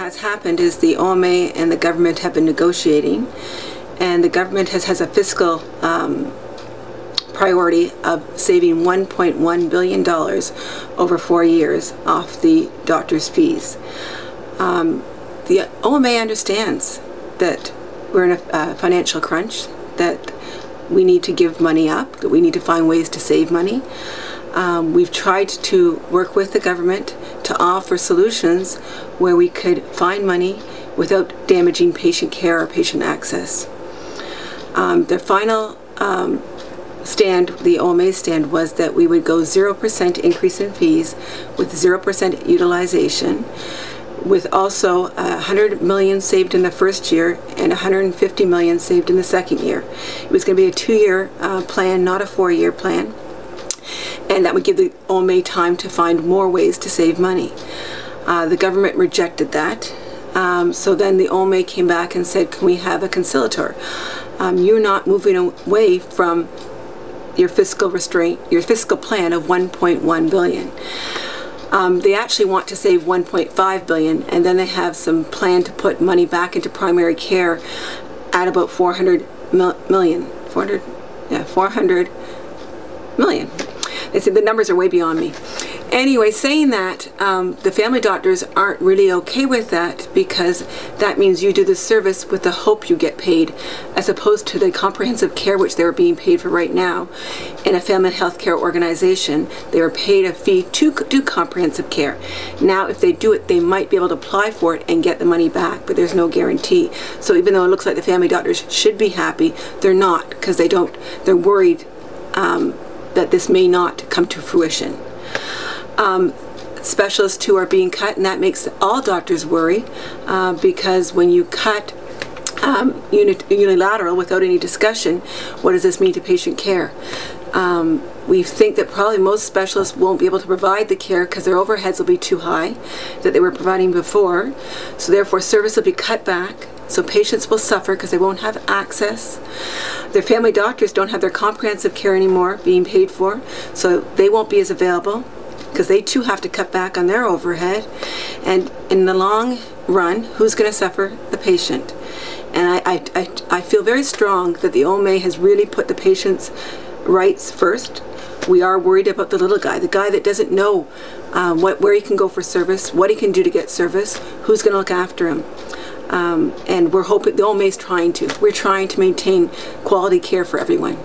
has happened is the OMA and the government have been negotiating, and the government has a fiscal priority of saving $1.1 billion over 4 years off the doctors' fees. The OMA understands that we're in a financial crunch, that we need to give money up, that we need to find ways to save money. We've tried to work with the government to offer solutions where we could find money without damaging patient care or patient access. The final stand, the OMA stand, was that we would go 0% increase in fees with 0% utilization, with also $100 million saved in the first year and $150 million saved in the second year. It was going to be a 2-year plan, not a 4-year plan, and that would give the OMA time to find more ways to save money. The government rejected that, so then the OMA came back and said, can we have a conciliator? You're not moving away from your fiscal restraint, your fiscal plan of $1.1 billion. They actually want to save $1.5 billion, and then they have some plan to put money back into primary care at about $400 million. They said the numbers are way beyond me. Anyway, saying that, the family doctors aren't really okay with that, because that means you do the service with the hope you get paid, as opposed to the comprehensive care which they were being paid for right now. In a family health care organization, they were paid a fee to do comprehensive care. Now, if they do it, they might be able to apply for it and get the money back, but there's no guarantee. So even though it looks like the family doctors should be happy, they're not, because they're worried that this may not come to fruition. Specialists too are being cut, and that makes all doctors worry, because when you cut unilateral without any discussion, what does this mean to patient care? We think that probably most specialists won't be able to provide the care because their overheads will be too high that they were providing before, so therefore service will be cut back. So patients will suffer because they won't have access. Their family doctors don't have their comprehensive care anymore being paid for, so they won't be as available because they too have to cut back on their overhead. And in the long run, who's going to suffer? The patient. And I feel very strong that the OMA has really put the patient's rights first. We are worried about the little guy, the guy that doesn't know where he can go for service, what he can do to get service, who's going to look after him. And we're hoping, the OMA is trying to. We're trying to maintain quality care for everyone.